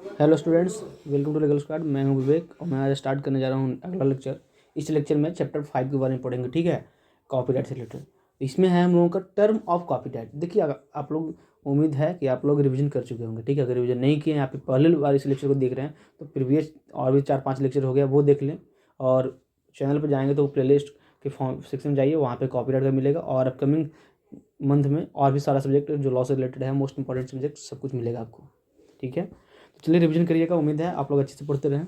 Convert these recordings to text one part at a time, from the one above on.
Hello students, welcome to legal squad. मैं हूं विवेक और मैं आज स्टार्ट करने जा रहा हूं अगला लेक्चर। इस लेक्चर में चैप्टर 5 के बारे में पढ़ेंगे, ठीक है। कॉपीराइट से रिलेटेड इसमें है हम लोगों का टर्म ऑफ कॉपीराइट। देखिए आप लोग, उम्मीद है कि आप लोग रिवीजन कर चुके होंगे, ठीक है। अगर रिवीजन नहीं किए, यहाँ पे पहले बार इस लेक्चर को देख रहे हैं तो प्रीवियस और भी 4-5 लेक्चर हो गया, वो देख लें। और चैनल पर जाएंगे तो प्ले लिस्ट के फॉर्म सेक्शन में जाइए, वहाँ पर कॉपीराइट का मिलेगा। और अपकमिंग मंथ में और भी सारा सब्जेक्ट जो लॉ से रिलेटेड है, मोस्ट इंपॉर्टेंट सब्जेक्ट सब कुछ मिलेगा आपको, ठीक है। तो चलिए रिवीजन करिएगा, उम्मीद है आप लोग अच्छे से पढ़ते रहें।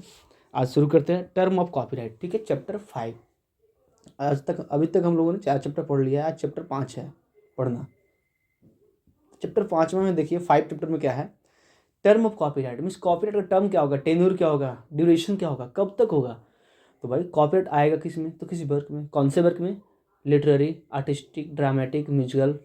आज शुरू करते हैं टर्म ऑफ कॉपीराइट, ठीक है। चैप्टर 5 अभी तक हम लोगों ने 4 चैप्टर पढ़ लिया है, आज चैप्टर 5 है पढ़ना। चैप्टर 5 में देखिए 5 चैप्टर में क्या है, term of copyright. Means copyright का टर्म क्या होगा, टेन्योर क्या होगा, ड्यूरेशन क्या होगा, कब तक होगा। तो भाई कॉपीराइट आएगा किस में, तो किसी वर्क में। कौन से वर्क में, literary, artistic, dramatic, musical,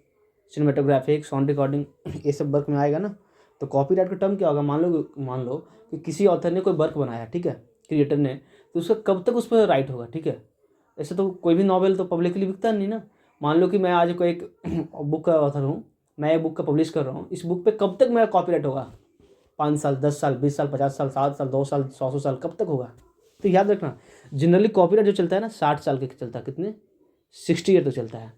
cinematographic, sound recording, ये सब वर्क में आएगा ना। तो कॉपीराइट का टर्म क्या होगा, मान लो कि किसी ऑथर ने कोई वर्क बनाया, ठीक है, क्रिएटर ने, तो उसका कब तक उस पर राइट होगा, ठीक है। ऐसे तो कोई भी नॉवेल तो पब्लिकली बिकता नहीं ना। मान लो कि मैं आज कोई एक बुक का ऑथर हूँ, मैं एक बुक का पब्लिश कर रहा हूँ, इस बुक पे कब तक मेरा कॉपीराइट होगा, 5 साल, 10 साल, 20 साल, 50 साल, 7 साल, 2 साल, 100 साल, कब तक होगा। तो याद रखना, जनरली कॉपीराइट जो चलता है ना 60 साल के चलता है, कितने, 60 ईयर तक चलता है।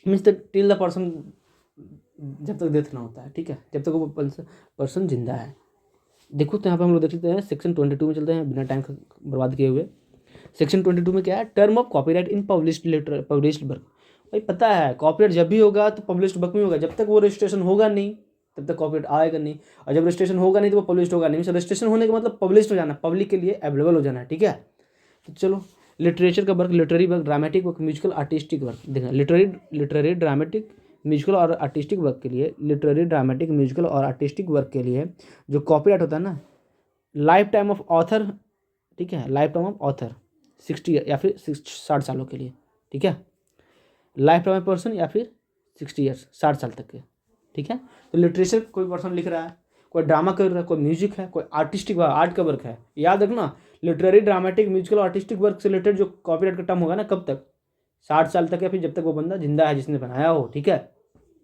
Means the till the person, जब तक डेथ ना होता है, ठीक है, जब तक वो पर्सन जिंदा है। देखो तो यहाँ पे हम लोग देख लेते हैं, सेक्शन 22 में चलते हैं बिना टाइम बर्बाद किए हुए। सेक्शन 22 में क्या है, term of copyright in published work. भाई पता है कॉपीराइट जब भी होगा तो पब्लिश्ड वर्क में होगा, जब तक वो रजिस्ट्रेशन होगा नहीं तब तक कॉपीराइट आएगा नहीं। और जब रजिस्ट्रेशन होगा नहीं तो वो पब्लिश्ड होगा नहीं। रजिस्ट्रेशन होने का मतलब पब्लिश्ड हो जाना, पब्लिक के लिए अवेलेबल हो जाना है, ठीक है। तो चलो, लिटरेचर का work, literary work, dramatic work, musical, artistic work. देखना, लिटरेरी ड्रामेटिक म्यूजिकल और आर्टिस्टिक वर्क के लिए, लिटरेरी ड्रामेटिक म्यूजिकल और आर्टिस्टिक वर्क के लिए जो कॉपीराइट होता है ना, लाइफ टाइम ऑफ ऑथर, ठीक है, लाइफ टाइम ऑफ ऑथर 60 या फिर 60 सालों के लिए, ठीक है। लाइफ टाइम ऑफ पर्सन या फिर 60 ईयर्स, 60 साल तक के, ठीक है। तो लिटरेचर कोई पर्सन लिख रहा है, कोई ड्रामा कर रहा है, कोई म्यूजिक है, कोई आर्टिस्टिक आर्ट का वर्क है, याद रखना। Literary dramatic musical artistic work से रिलेटेड जो कॉपीराइट का टर्म होगा ना, कब तक, 60 साल तक या फिर जब तक वो बंदा जिंदा है जिसने बनाया हो, ठीक है,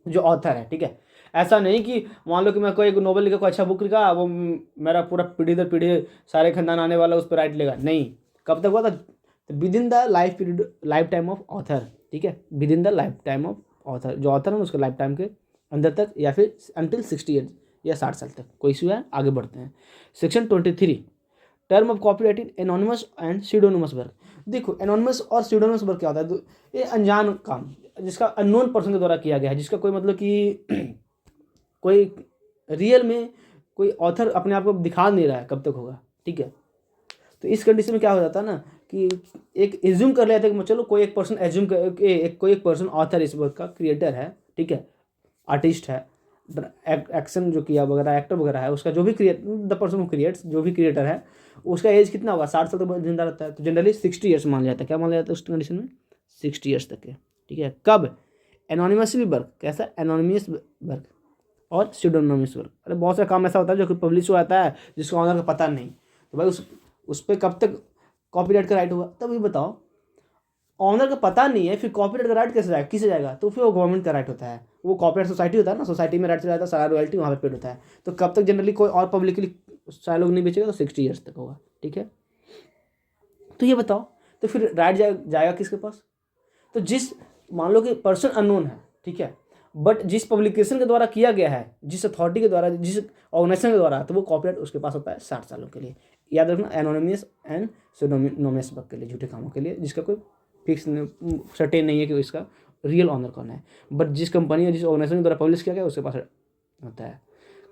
जो ऑथर है, ठीक है। ऐसा नहीं कि मान लो कि मैं कोई एक नोवेल लिखा, कोई अच्छा बुक लिखा, वो मेरा पूरा पीढ़ी दर पीढ़ी सारे खानदान आने वाला उस पर राइट लेगा, नहीं। कब तक हुआ था, with in the life period, life time of author, ठीक है, with in the life time of author, जो ऑथर है उसके लाइफ टाइम के अंदर तक, या फिर अंटिल 60 ईयर्स या 60 साल तक, कोई इशू है। आगे बढ़ते हैं। Section 23, term of copyright in anonymous and pseudonymous work. देखो एनोनिमस और सीडोनिमस वर्क क्या होता है, ये अनजान काम जिसका अननोन पर्सन के द्वारा किया गया है, जिसका कोई मतलब कि कोई रियल में कोई ऑथर अपने आप को दिखा नहीं रहा है, कब तक होगा, ठीक है। तो इस कंडीशन में क्या हो जाता है ना कि एक एज्यूम कर लेते हैं कि चलो कोई एक पर्सन एज्यूम कर, कोई एक पर्सन ऑथर इस वर्क का क्रिएटर है, ठीक है, आर्टिस्ट है, एक्शन जो किया वगैरह, एक्टर वगैरह है, उसका जो भी द पर्सन हु क्रिएट्स, जो भी क्रिएटर है, उसका एज कितना होगा, 60 साल तक जिंदा रहता है। तो जनरली 60 ईयर्स मान लिया जाता है, क्या मान लिया जाता है उस कंडीशन में, 60 ईयर्स तक के, ठीक है। कब, एनोनिमसली वर्क, कैसा एनोनिमस वर्क और सीडोनिमस वर्क। अरे बहुत सारा काम ऐसा होता है जो कि पब्लिश हो जाता है जिसको ऑनर का पता नहीं, तो भाई उस पर कब तक कॉपीराइट का राइट होगा, तब ये बताओ। ऑनर का पता नहीं है, फिर कॉपीराइट का राइट कैसे जाएगा, किसे जाएगा, तो फिर वो गवर्नमेंट का राइट होता है। वो कॉपीराइट सोसाइटी होता है ना, सोसाइटी में राइट चला जाता है, सारा रॉयल्टी वहाँ पे पेड होता है। तो कब तक जनरली कोई और पब्लिकली सारे लोग नहीं बेचेगा, तो 60 ईयर्स तक होगा, ठीक है। तो ये बताओ, तो फिर राइट जाएगा किसके पास, तो जिस, मान लो कि पर्सन अननोन है, ठीक है, बट जिस पब्लिकेशन के द्वारा किया गया है, जिस अथॉरिटी के द्वारा, जिस ऑर्गेनाइजेशन के द्वारा, तो वो कॉपीराइट उसके पास होता है 60 सालों के लिए। याद रखना, एनोनिमस एंड सीडोनिमस वर्क के लिए, झूठे कामों के लिए, जिसका कोई फिक्स सर्टेन नहीं है कि इसका रियल ऑनर कौन है, बट जिस कंपनी या जिस ऑर्गेनाइजेशन के द्वारा पब्लिश किया गया उसके पास होता है।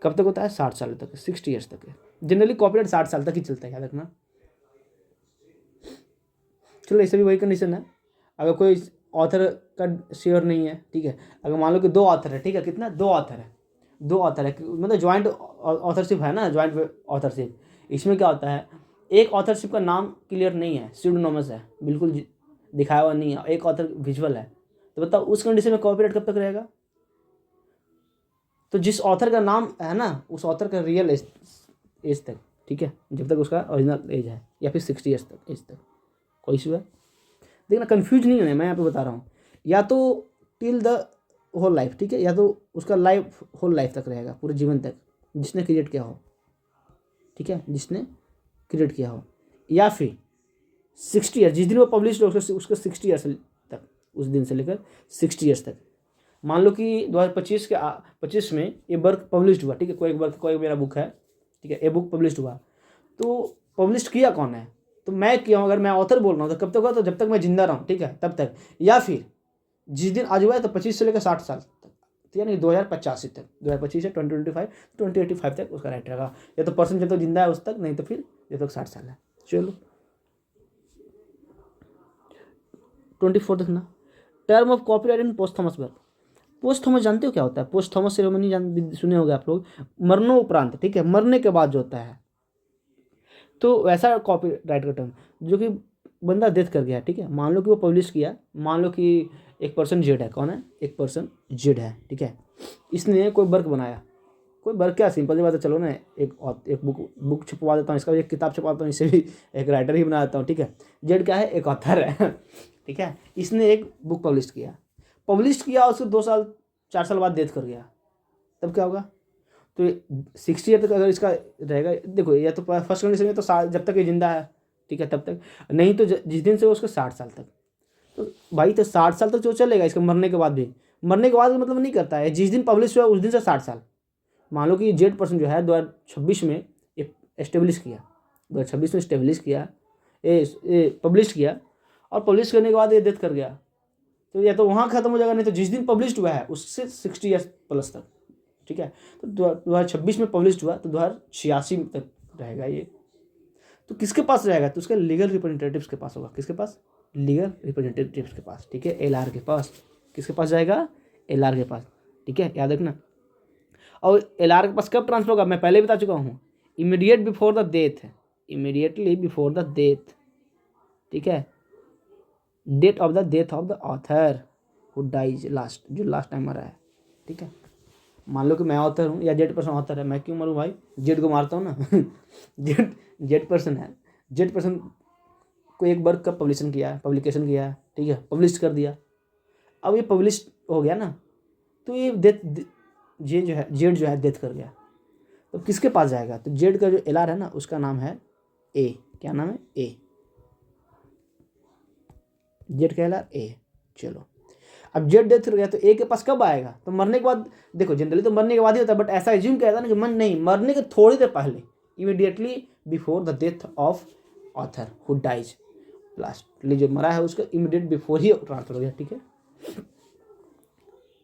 कब तक होता है, 60 साल तक, 60 ईयर्स तक है जनरली। कॉपीराइट 60 साल तक ही चलता है, याद रखना। चलो ऐसे भी वही कंडीशन है, अगर कोई ऑथर का शेयर नहीं है, ठीक है, अगर मान लो कि 2 ऑथर है, ठीक है, कितना, 2 ऑथर है, 2 ऑथर है, मतलब ज्वाइंट ऑथरशिप है ना, ज्वाइंट ऑथरशिप। इसमें क्या होता है, एक ऑथरशिप का नाम क्लियर नहीं है, सीडोनिमस है, बिल्कुल दिखाया हुआ नहीं है, एक ऑथर विजुअल है, तो बताओ उस कंडीशन में कॉपीराइट कब तक रहेगा। तो जिस ऑथर का नाम है ना, उस ऑथर का रियल एज तक, ठीक है, जब तक उसका ओरिजिनल एज है, या फिर 60 ईयर्स तक एज तक, कोई इशू है। देखना कंफ्यूज नहीं होना, मैं यहाँ पे बता रहा हूँ, या तो टिल द होल लाइफ, ठीक है, या तो उसका लाइफ होल लाइफ तक रहेगा, पूरे जीवन तक जिसने क्रिएट किया हो, ठीक है, जिसने क्रिएट किया हो, या फिर 60 ईयर, जिस दिन वो पब्लिश हो उसके 60 ईयर्स तक, उस दिन से लेकर 60 ईयर्स तक। मान लो कि 2025 के 25 में ये वर्क पब्लिश हुआ, ठीक है, कोई मेरा बुक है, ठीक है, ये बुक पब्लिश हुआ, तो पब्लिश किया कौन है, तो मैं किया हूँ। अगर मैं ऑथर बोल रहा हूँ तो कब तक हुआ, तो जब तक मैं जिंदा रहूँ, ठीक है, तब तक। या फिर जिस दिन आज हुआ है तो 25 से लेकर 60 साल तक, तो यानी 2085 तक, 2025 से 2025 2085 तक उसका राइट रहेगा। या तो पर्सन जब तक जिंदा है उस तक, नहीं तो फिर जब तक 60 साल है। चलो 24 देखना, term of copyright in posthumous work. Posthumous जानते हो क्या होता है? पोस्टथॉमस सेरेमनी सुने होंगे आप लोग, मरणोपरांत, ठीक है, मरने के बाद जो होता है, तो वैसा कॉपीराइट का टर्म जो कि बंदा डेथ कर गया, ठीक है, मान लो कि वो पब्लिश किया, मान लो कि एक पर्सन जेड है, कौन है, एक पर्सन जेड है, ठीक है, इसने कोई वर्क बनाया, कोई वर्क क्या, सिंपल सी बात है, चलो ना एक बुक छपवा देता हूँ, इसका एक किताब छपवाता हूँ, इसे भी एक राइटर ही बना देता हूँ, ठीक है। जेड क्या है, एक ऑथर है ठीक है, इसने एक बुक पब्लिश किया, उसके 2 साल 4 साल बाद डेथ कर गया, तब क्या होगा, तो 60 ईयर तक अगर इसका रहेगा, देखो या तो फर्स्ट कंडीशन में तो जब तक ये जिंदा है, ठीक है, तब तक, नहीं तो जिस दिन से उसके 60 साल तक, तो भाई तो 60 साल तक जो चलेगा इसका, मरने के बाद भी। मरने के बाद मतलब नहीं करता है, जिस दिन पब्लिश हुआ उस दिन से 60 साल। मान लो कि जेड पर्सन जो है 2026 में एस्टेब्लिश किया, 2026 में एस्टेब्लिश किया, पब्लिश किया, और पब्लिश करने के बाद ये डेथ कर गया, तो या तो वहाँ खत्म हो जाएगा, नहीं तो जिस दिन पब्लिश हुआ है उससे 60 ईयर्स प्लस तक, ठीक है। तो 2026 में पब्लिश हुआ तो 2086 तक रहेगा ये। तो किसके पास रहेगा, तो उसके लीगल रिप्रेजेंटेटिव्स के पास होगा। किसके पास, लीगल रिप्रेजेंटेटिव्स के पास, ठीक है, एलआर के पास। किसके पास जाएगा, एलआर के पास, ठीक है, याद रखना। और एलआर के पास कब ट्रांसफर होगा, मैं पहले बता चुका हूँ, immediate before the death, immediately before the death, ठीक है, date of the death of the author who dies last, जो लास्ट टाइम मरा है, ठीक है। मान लो कि मैं ऑथर हूँ या जेड पर्सन ऑथर है, मैं क्यों मरूँ भाई, जेड को मारता हूँ ना जेड पर्सन है, जेड पर्सन को एक वर्क का पब्लिकेशन किया है, ठीक है, पब्लिश कर दिया, अब ये पब्लिश हो गया ना, तो ये जेड जो है डेथ कर गया, तो किसके पास जाएगा, तो जेड का जो एलआर है ना उसका नाम है ए, क्या नाम है, ए, जेड का एलआर ए। चलो अब जेड डेथ कर गया तो ए के पास कब आएगा, तो मरने के बाद। देखो जनरली तो मरने के बाद ही होता है, बट ऐसा एज्यूम किया था ना कि नहीं, मरने के थोड़ी देर पहले, immediately before the death of author who dies lastly, जो मरा है उसका इमीडिएट बिफोर ही ट्रांसफर हो गया, ठीक है,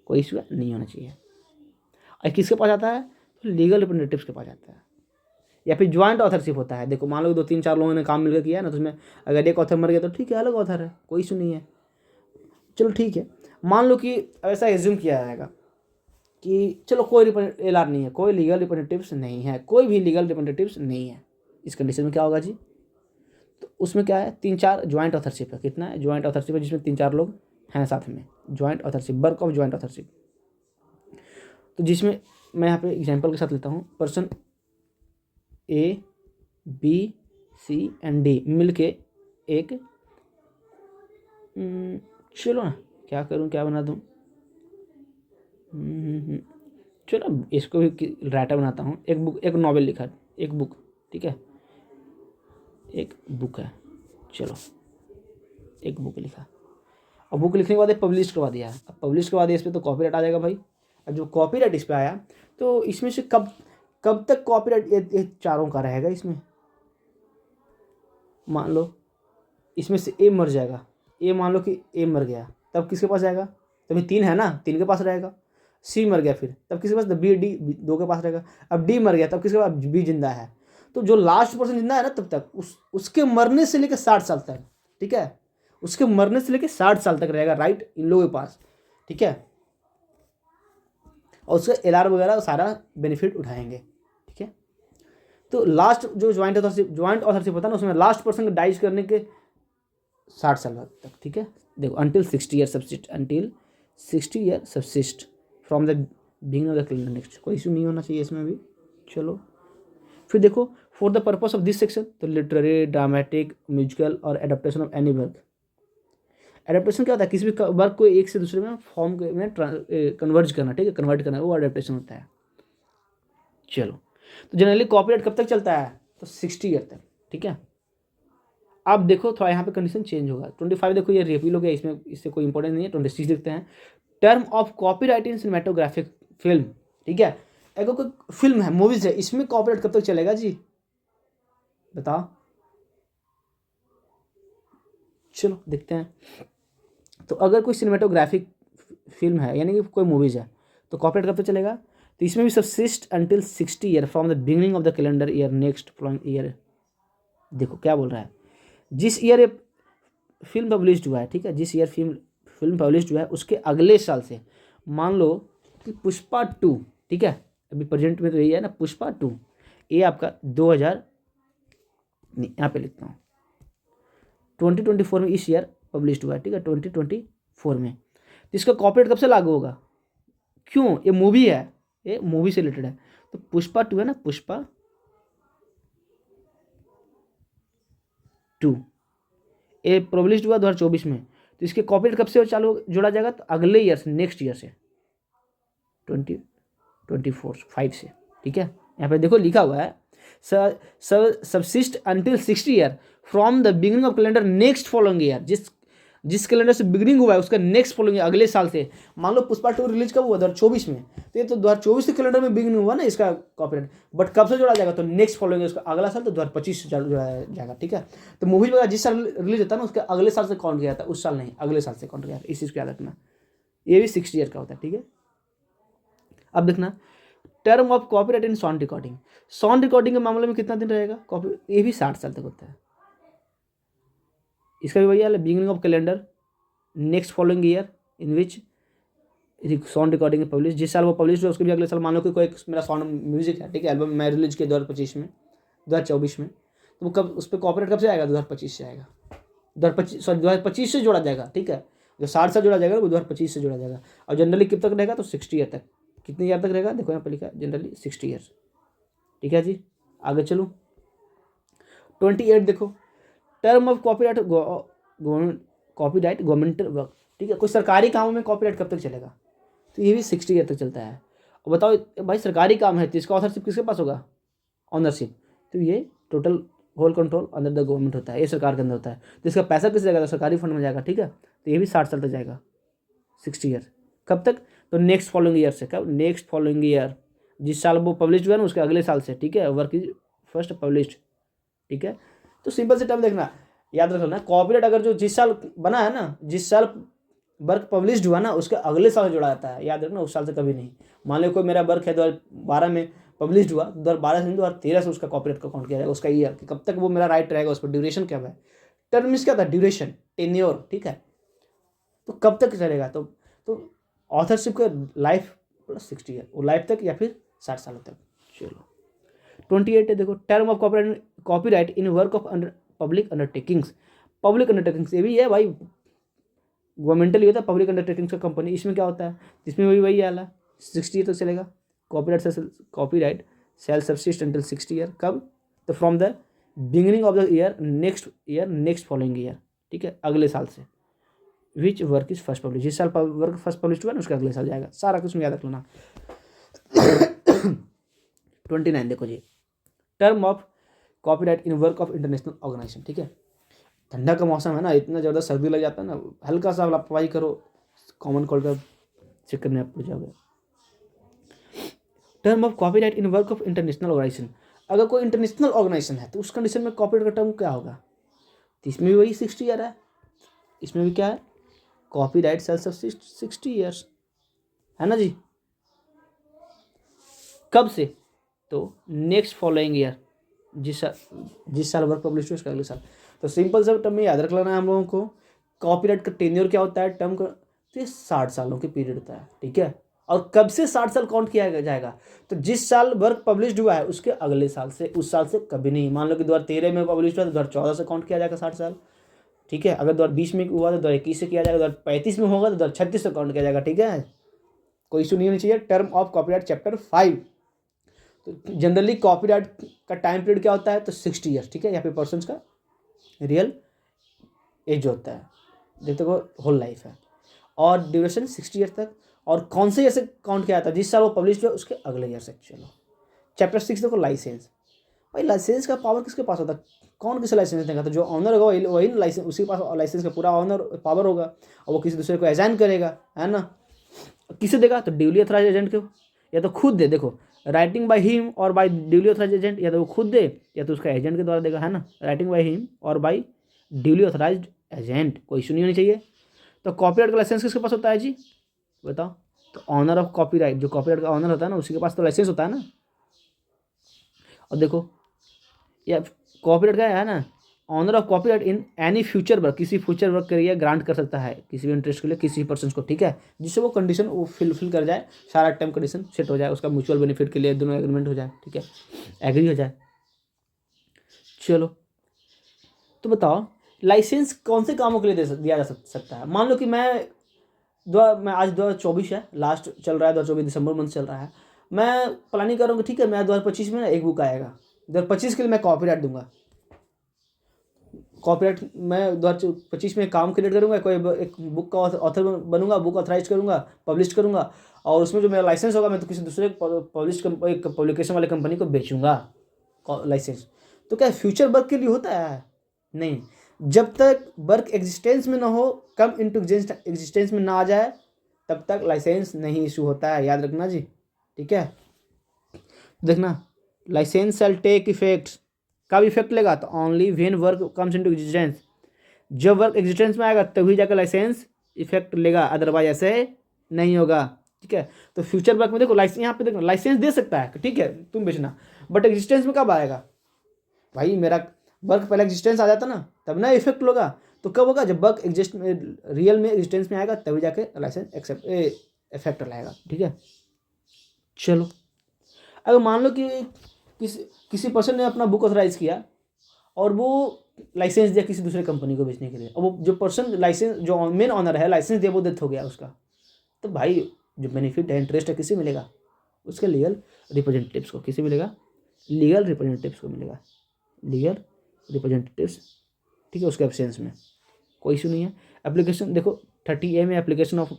कोई इशू नहीं होना चाहिए। और किसके पास आता है, तो लीगल रिप्रेजेंटेटिव्स के पास आता है, या फिर ज्वाइंट ऑथरशिप होता है। देखो मान लो 2-3-4 लोगों ने काम मिलकर किया है ना, तो उसमें अगर एक ऑथर मर गया तो ठीक है, अलग ऑथर है, कोई इशू नहीं है। चलो ठीक है, मान लो कि ऐसा एज्यूम किया जाएगा कि चलो कोई एलआर नहीं है, कोई लीगल रिप्रेजेंटेटिव्स नहीं है, कोई भी लीगल रिप्रेजेंटेटिव्स नहीं है, इस कंडीशन में क्या होगा जी, तो उसमें क्या है, 3-4 ज्वाइंट ऑथरशिप है। कितना है, ज्वाइंट ऑथरशिप है, जिसमें 3-4 लोग हैं साथ में, joint authorship, work of joint authorship. तो जिसमें मैं यहाँ पे एग्जांपल के साथ लेता हूँ, person A B C and D मिल के एक, चलो ना क्या करूँ, क्या बना दूँ, चलो इसको भी राइटर बनाता हूँ। एक नॉवेल लिखा, एक बुक, ठीक है, एक बुक है, चलो एक बुक लिखा, अब बुक लिखने के बाद पब्लिश करवा दिया। अब पब्लिश करवा दिया, इस पर तो कॉपीराइट आ जाएगा भाई। अब जो कॉपीराइट इस पर आया, तो इसमें से कब तक कॉपीराइट ये चारों का रहेगा इसमें। मान लो इसमें से ए मर जाएगा, ए मान लो कि ए मर गया, तब किसके पास जाएगा, तभी 3 है ना, 3 के पास रहेगा। सी मर गया फिर, तब किसके पास, बी डी 2 के पास रहेगा। अब डी मर गया, तब किसके पास, बी जिंदा है। तो जो लास्ट पर्सन जिंदा है ना, तब तक उसके मरने से लेकर 60 साल तक, ठीक है, उसके मरने से लेकर 60 साल तक रहेगा राइट इन लोगों के पास, ठीक है, और उसका एलआर वगैरह सारा बेनिफिट उठाएंगे, ठीक है। तो लास्ट जो ज्वाइंट ऑथरशिप होता है ना, उसमें लास्ट पर्सन डाइज करने के 60 साल तक, ठीक है। देखो until 60 year subsist from the beginning of the calendar next, कोई इशू नहीं होना चाहिए इसमें भी। चलो फिर देखो, for the purpose of this section, तो लिटरेरी, ड्रामेटिक, म्यूजिकल और adaptation of any work. Adaptation क्या होता है, किसी भी वर्क को एक से दूसरे में फॉर्म में कन्वर्ट करना, ठीक है, कन्वर्ट करना, वो एडेप्टेशन होता है। चलो तो जनरली कॉपीराइट कब तक चलता है, तो 60 ईयर तक, ठीक है। अब देखो थोड़ा यहाँ पे कंडीशन चेंज होगा। 25 देखो ये रिपील हो गया, इसमें इससे कोई इंपॉर्टेंट नहीं है। 26 देखते हैं, term of copyright in cinematographic film, ठीक है। अगर कोई फिल्म है, मूवीज है, इसमें कॉपीराइट कब तक चलेगा जी, बताओ। चलो देखते हैं। तो अगर कोई सिनेमेटोग्राफिक फिल्म है यानी कि कोई मूवीज है, तो कॉपीराइट कब तक चलेगा, तो इसमें भी subsist until 60 year from the beginning of the calendar year next following year. देखो क्या बोल रहा है, जिस ईयर ये फिल्म पब्लिश हुआ है, ठीक है, जिस ईयर फिल्म पब्लिश हुआ है उसके अगले साल से, मान लो कि पुष्पा 2, ठीक है, अभी प्रेजेंट में तो यही है ना, पुष्पा 2, ये आपका 2000 नहीं, यहाँ पे लिखता हूँ 2024 में इस ईयर पब्लिश हुआ है, ठीक है, 2024 में। तो इसका कॉपीराइट कब से लागू होगा, क्यों, ये मूवी है, ये मूवी से रिलेटेड है। तो पुष्पा 2 है ना, पुष्पा 2 ये पब्लिश हुआ 2024 में, तो इसके कॉपीराइट कब से चालू जोड़ा जाएगा, तो अगले ईयर से, नेक्स्ट ईयर से 2024 से, ठीक है। यहाँ पे देखो लिखा हुआ है subsist until 60 year from the beginning of calendar next following year, जिस कैलेंडर से बिगिनिंग हुआ है उसका नेक्स्ट फॉलोइंग अगले साल से। मान लो पुष्पा 2 रिलीज कब हुआ, 2024 में, तो ये तो 2024 के कैलेंडर में बिगिनिंग हुआ ना इसका कॉपीराइट, बट कब से जोड़ा जाएगा, तो नेक्स्ट फॉलोइंग उसका अगला साल, तो 2025 से जोड़ा जाएगा, ठीक है। तो मूवी वगैरह जिस साल रिलीज होता है ना उसके अगले साल से काउंट किया जाता है, उस साल नहीं, अगले साल से काउंट किया जाता है, इस चीज़ को याद रखना। ये भी 60 ईयर का होता है, ठीक है। अब देखना term of copyright in sound recording, sound recording के मामले में कितना दिन रहेगा कॉपी, ये भी 60 साल तक होता है। इसका भी वही है, beginning of calendar next following year in which sound recording publish, जिस साल वो पब्लिश हुआ उसके भी अगले साल। मान लो कि कोई मेरा साउंड म्यूजिक है, ठीक है, एल्बम मैं रिलीज किया 2025 में, 2024 में, तो वो कब उस पर कॉपीराइट कब से आएगा, 2025 से आएगा, 2025 से जोड़ा जाएगा, ठीक है। जो 60 से जोड़ा जाएगा वो 2025 से जोड़ा जाएगा। और जनरली कब तक रहेगा, तो 60 ईयर तक। कितने ईयर तक रहेगा, देखो यहाँ पर लिखा है जनरली 60 ईयर्स, ठीक है जी। आगे चलो 28 देखो, term of copyright governmental work, ठीक है, कोई सरकारी कामों में कॉपीराइट कब तक चलेगा, तो ये भी 60 ईयर तक चलता है। और बताओ भाई सरकारी काम है तो इसका ऑथरशिप किसके पास होगा, ऑनरशिप, तो ये total whole control under the government होता है, ये सरकार के अंदर होता है। तो इसका पैसा किस जाएगा, तो सरकारी फंड में जाएगा, ठीक है। तो ये भी 60 साल तक जाएगा, 60 ईयर। कब तक, तो नेक्स्ट फॉलोइंग ईयर से, कब, नेक्स्ट फॉलोइंग ईयर, जिस साल वो पब्लिश हुआ ना उसके अगले साल से, ठीक है, वर्क इज फर्स्ट पब्लिश्ड, ठीक है। तो सिंपल से टर्म देखना, याद रखना, कॉपीराइट अगर जो जिस साल बना है ना, जिस साल वर्क पब्लिश्ड हुआ ना उसके अगले साल जोड़ा जाता है, याद रखना, उस साल से कभी नहीं। मान लो कोई मेरा वर्क है 2012 में पब्लिश्ड हुआ, 2012 से 2013 से उसका कॉपीराइट का काउंट किया जाएगा, उसका ईयर कि कब तक वो मेरा राइट रहेगा उस पर, ड्यूरेशन क्या है, टर्म मीन्स क्या था, ड्यूरेशन, टेन्योर, ठीक है। तो कब तक चलेगा, तो ऑथरशिप का लाइफ प्लस 60 ईयर, वो लाइफ तक या फिर 60 सालों तक। चलो 28 है देखो, term of copyright in work of public undertakings, public undertakings ये भी है भाई, गवर्नमेंटल ही होता है पब्लिक अंडरटेकिंग्स का कंपनी। इसमें क्या होता है, इसमें भी वही आला 60 ईयर तक चलेगा copyright shall subsist until 60 year, कब, तो from the beginning of the year next following year, ठीक है, अगले साल से। Which work is first publish, जिस साल वर्क फर्स्ट पब्लिश हुआ ना उसका अगले साल जाएगा, सारा कुछ याद रख लेना। 29 देखो जी, term of copyright in work of international organisation, ठीक है। ठंडा का मौसम है ना, इतना ज़्यादा सर्दी लग जाता है ना, हल्का सा लापरवाही करो कॉमन कोल्ड का चक्कर में आप पड़ जाओगे। Term of copyright in work of international organisation, अगर कोई इंटरनेशनल ऑर्गेनाइजेशन है तो उस कंडीशन में कॉपीराइट का टर्म क्या होगा, तो इसमें भी वही 60 ईयर है, इसमें भी क्या है, कॉपीराइट सेल सब्सिस्ट 60 ईयर्स, है ना जी। कब से, तो नेक्स्ट फॉलोइंग ईयर, जिस साल वर्क पब्लिश हुआ उसका अगले साल। तो सिंपल सा टर्म में याद रख लेना है हम लोगों को, कॉपीराइट का टेन्योर क्या होता है टर्म का, तो ये 60 सालों के पीरियड होता है, ठीक है। और कब से 60 साल काउंट किया जाएगा, तो जिस साल वर्क पब्लिश हुआ है उसके अगले साल से, उस साल से कभी नहीं। मान लो कि 2013 में पब्लिश हुआ तो 2014 से काउंट किया जाएगा 60 साल, ठीक है। अगर 2020 में हुआ तो 2021 से किया जाएगा, 2035 में होगा तो 2036 से काउंट किया जाएगा, ठीक है। कोई इशू नहीं होनी चाहिए। टर्म ऑफ कॉपीराइट चैप्टर 5, तो जनरली कॉपीराइट का टाइम पीरियड क्या होता है, तो 60 ईयर्स, ठीक है। यहाँ पे पर्सन का रियल एज होता है, देखते हो होल लाइफ है, और ड्यूरेशन 60 ईयर तक। और कौन से ईयर से काउंट किया जाता है, जिस साल वो पब्लिश हुआ उसके अगले ईयर से। चलो चैप्टर 6 देखो, लाइसेंस। भाई लाइसेंस का पावर किसके पास होता है? कौन किसे लाइसेंस देगा? तो जो ऑनर होगा वही वही लाइसेंस, उसके पास लाइसेंस का पूरा ऑनर पावर होगा, और वो किसी दूसरे को असाइन करेगा, है ना। किसे देगा? तो ड्यूली ऑथराइज एजेंट को, या तो खुद दे, देखो राइटिंग बाय हिम और बाय ड्यूली ऑथराइज एजेंट, या तो वो खुद दे या तो उसका एजेंट के द्वारा देगा, है ना। राइटिंग बाय हिम और बाय ड्यूली ऑथराइज एजेंट, कोई इशू नहीं होनी चाहिए। तो कॉपीराइट का लाइसेंस किसके पास होता है जी? बताओ। तो ऑनर ऑफ कॉपीराइट, जो कॉपीराइट का ऑनर होता है ना, उसी के पास तो लाइसेंस होता है ना। और देखो या कॉपीराइट का है ना, owner of copyright in any future work, किसी फ्यूचर वर्क के लिए ग्रांट कर सकता है किसी भी इंटरेस्ट के लिए किसी पर्सन को, ठीक है, जिससे वो कंडीशन वो फिल कर जाए, सारा टर्म कंडीशन सेट हो जाए, उसका म्यूचुअल बेनिफिट के लिए दोनों एग्रीमेंट हो जाए, ठीक है, एग्री हो जाए। चलो तो बताओ लाइसेंस कौन से कामों के लिए दिया जा सकता है? मान लो कि मैं आज 2024 है, लास्ट चल रहा है, 2024 दिसंबर मंथ चल रहा है, मैं प्लानिंग करूँगा, ठीक है, मैं 2025 में ना एक बुक आएगा, 2025 के लिए मैं कॉपीराइट दूंगा। कॉपीराइट मैं 2025 में काम क्रिएट करूँगा, कोई एक बुक का ऑथर बनूंगा, बुक ऑथराइज करूँगा, पब्लिश करूँगा, और उसमें जो मेरा लाइसेंस होगा मैं तो किसी दूसरे एक पब्लिकेशन वाले कंपनी को बेचूंगा लाइसेंस। तो क्या फ्यूचर वर्क के लिए होता है? नहीं, जब तक वर्क एग्जिस्टेंस में ना हो, कम इंटू एग्जिस्टेंस में ना आ जाए, तब तक लाइसेंस नहीं इशू होता है, याद रखना जी, ठीक है। देखना, लाइसेंस शैल टेक इफेक्ट, कब इफेक्ट लेगा? तो only when work comes into existence, जब वर्क एग्जिस्टेंस में आएगा तभी जाकर लाइसेंस इफेक्ट लेगा, अदरवाइज ऐसे नहीं होगा, ठीक है। तो फ्यूचर वर्क में देखो लाइसेंस, यहाँ पे देखो लाइसेंस दे सकता है, ठीक है, तुम बेचना, बट एग्जिस्टेंस में कब आएगा? भाई मेरा वर्क पहले एग्जिस्टेंस आ जाता ना, तब ना इफेक्ट होगा। तो कब होगा? जब वर्क एग्जिस्ट में रियल में एग्जिस्टेंस में आएगा, तभी जाके लाइसेंस एक्सेप्ट इफेक्ट लाएगा, ठीक है। चलो अगर मान लो कि किसी पर्सन ने अपना बुक ऑथराइज किया और वो लाइसेंस दिया किसी दूसरे कंपनी को बेचने के लिए, और वो जो पर्सन लाइसेंस, जो मेन ऑनर है लाइसेंस दिया, वो डेथ हो गया उसका, तो भाई जो बेनिफिट है, इंटरेस्ट है, किसे मिलेगा? उसके लीगल रिप्रेजेंटेटिव्स को। किसे मिलेगा? लीगल रिप्रेजेंटेटिव्स को मिलेगा, लीगल रिप्रेजेंटेटिव्स, ठीक है, उसके एब्सेंस में कोई इशू नहीं है। एप्लीकेशन देखो 30A में एप्लीकेशन ऑफ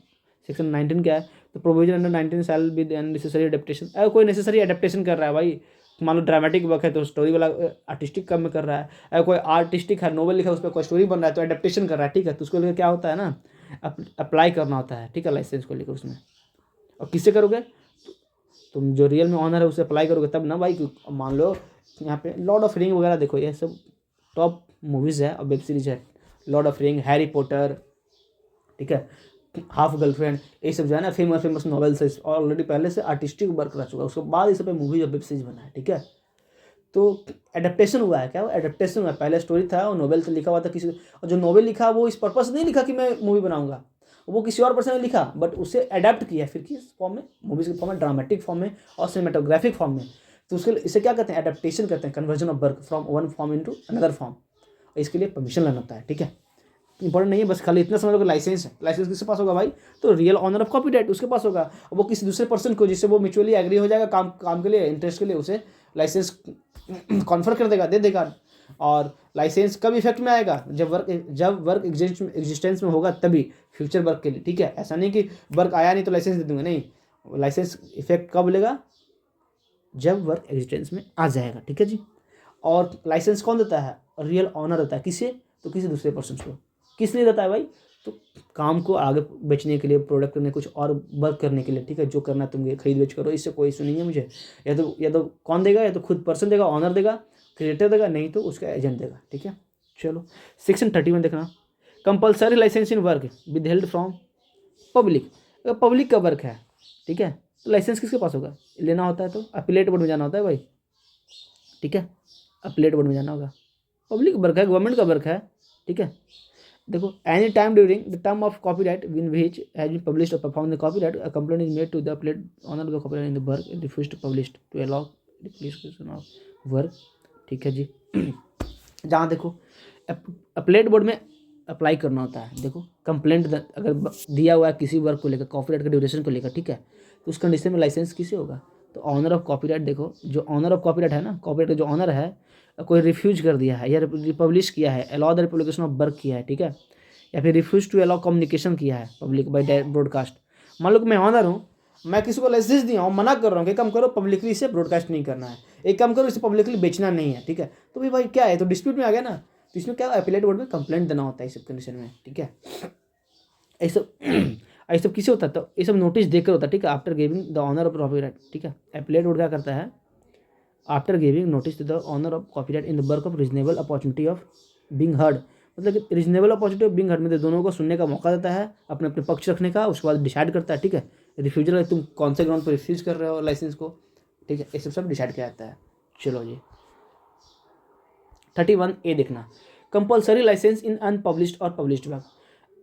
सेक्शन 19 क्या है? तो provision under 19 shall be necessary adaptation. अगर कोई नेसेसरी एडेप्टेशन कर रहा है भाई, मान लो ड्रामेटिक वर्क है तो स्टोरी वाला आर्टिस्टिक काम में कर रहा है, अगर कोई आर्टिस्टिक है, नोवेल लिखा है, उस पर कोई स्टोरी बन रहा है तो एडेप्टेशन कर रहा है, ठीक है, तो उसको लेकर क्या होता है ना, अप्लाई करना होता है, ठीक है, लाइसेंस को लेकर उसमें। और किससे करोगे? तुम जो रियल में ऑनर है उससे अप्लाई करोगे तब ना भाई। मान लो यहाँ पे लॉर्ड ऑफ रिंग वगैरह, देखो ये सब टॉप मूवीज़ है और वेब सीरीज है, Lord of ring, Harry Potter, ठीक है, हाफ गर्लफ्रेंड, ये सब जो है ना फेमस नॉवेल्स है, ऑलरेडी पहले से आर्टिस्टिक वर्क रह चुका है, उसके बाद इस पे मूवी और वेब सीरीज बना है, ठीक है। तो एडेप्टेशन हुआ है, क्या वो एडेप्टेशन हुआ है? पहले स्टोरी था और नोवेल से लिखा हुआ था किसी, और जो नोवेल लिखा वो इस पर्पस नहीं लिखा कि मैं मूवी बनाऊंगा, वो किसी और पर्सन ने लिखा, बट उसे अडेप्ट किया फिर किस फॉर्म में? मूवीज़ के फॉर्म में, ड्रामेटिक फॉर्म में और सिनेमेटोग्राफिक फॉर्म में। तो उसके लिए इसे क्या कहते हैं? एडेप्टेशन कहते हैं, conversion of work from one form into another form. इसके लिए परमिशन लेना होता है, ठीक है, इंपॉर्टेंट नहीं है, बस खाली इतना समझ लो कि लाइसेंस है। लाइसेंस किसके पास होगा भाई? तो रियल ऑनर ऑफ कॉपीराइट उसके पास होगा, और वो किसी दूसरे पर्सन को, जिससे वो म्यूचुअली एग्री हो जाएगा काम के लिए, इंटरेस्ट के लिए, उसे लाइसेंस कॉन्फर कर देगा, दे देगा। और लाइसेंस कब इफेक्ट में आएगा? जब वर्क एग्जिस्टेंस में होगा तभी, फ्यूचर वर्क के लिए, ठीक है। ऐसा नहीं कि वर्क आया नहीं तो लाइसेंस दे दूंगा, नहीं, लाइसेंस इफेक्ट कब लेगा? जब वर्क एग्जिस्टेंस में आ जाएगा, ठीक है जी। और लाइसेंस कौन देता है? रियल ऑनर देता है, किसे? तो किसी दूसरे पर्सन को। किस लिए देता है भाई? तो काम को आगे बेचने के लिए, प्रोडक्ट करने, कुछ और वर्क करने के लिए, ठीक है, जो करना है तुम खरीद बेच करो, इससे कोई इशू नहीं है मुझे। या तो कौन देगा? या तो खुद पर्सन देगा, ऑनर देगा, क्रिएटर देगा, नहीं तो उसका एजेंट देगा, ठीक है। चलो सेक्शन 31 देखना, compulsory licence in work withheld from public. अगर पब्लिक का वर्क है, ठीक है, तो लाइसेंस किसके पास होगा? लेना होता है तो अपीलेट बोर्ड में जाना होता है भाई, ठीक है, अपीलेट बोर्ड में जाना होगा। पब्लिक वर्क है, गवर्नमेंट का वर्क है, ठीक है। देखो any time during the term of copyright in which has been published और perform the copyright, a complaint is made to the appellate owner the copyright in the work and refuse to publish to allow the publication of work, ठीक है जी। जहाँ देखो appellate board में apply करना होता है, देखो कंप्लेंट अगर दिया हुआ है किसी वर्क को लेकर, कॉपीराइट के ड्यूरेशन को लेकर, ठीक है, तो उस कंडीशन में लाइसेंस किसे होगा? तो ऑनर ऑफ कॉपीराइट। देखो जो ऑनर ऑफ कॉपीराइट है ना, कॉपीराइट का जो ऑनर है, कोई रिफ्यूज कर दिया है या रिपब्लिश किया है, allow the publication of work किया है, ठीक है, या फिर रिफ्यूज टू अलाउ कम्युनिकेशन किया है पब्लिक बाय ब्रॉडकास्ट। मान लो कि मैं ऑनर हूँ मैं किसी को लाइसेंस दिया हूँ, मना कर रहा हूँ कि काम करो, पब्लिकली इसे ब्रॉडकास्ट नहीं करना है, एक काम करो इसे पब्लिकली बेचना नहीं है, ठीक है। तो भाई क्या है, तो डिस्प्यूट में आ गया ना। तो इसमें क्या एपिलेट बोर्ड में कंप्लेंट देना होता है इस सब कंडीशन में, ठीक है। ये सब ये सब किसे होता है, तो ये सब नोटिस देकर होता है, ठीक है। After giving the owner of copyright, ठीक है। एपिलेट बोर्ड क्या करता है, after giving notice to the owner of copyright in the work of reasonable opportunity of being heard, मतलब कि reasonable opportunity of being heard में दोनों को सुनने का मौका देता है, अपने अपने पक्ष रखने का, उसके बाद डिसाइड करता है, ठीक है। रिफ्यूजल तुम कौन से ग्राउंड पर रिफ्यूज कर रहे हो लाइसेंस को, ठीक है, ये सब डिसाइड किया जाता है। चलो जी 31A देखना, कंपल्सरी लाइसेंस इन अनपब्लिश्ड और पब्लिश्ड वर्क।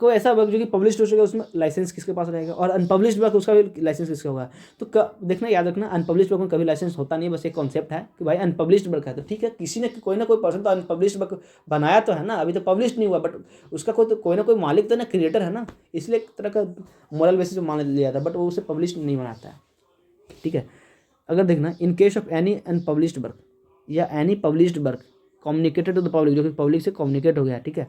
कोई ऐसा वर्क जो कि पब्लिश्ड हो चुका है उसमें लाइसेंस किसके पास रहेगा, और अनपब्लिश्ड वर्क उसका भी लाइसेंस किसका होगा। तो देखना, याद रखना, अनपब्लिश्ड वर्क में कभी लाइसेंस होता नहीं है, बस एक कॉन्सेप्ट है कि भाई अनपब्लिश्ड वर्क है तो ठीक है, किसी ने कोई ना कोई पर्सन तो अनपब्लिश्ड वर्क बनाया तो है ना, अभी तो पब्लिश नहीं हुआ, बट उसका कोई ना कोई मालिक तो ना, क्रिएटर है ना, इसलिए एक तरह का मॉरल बेसिस मान लिया जाता है, बट वो उसे पब्लिश नहीं बनाता है, ठीक है। अगर देखना, in case of any unpublished work या any published work communicated to the public, जो कि पब्लिक से कम्युनिकेट हो गया, ठीक है,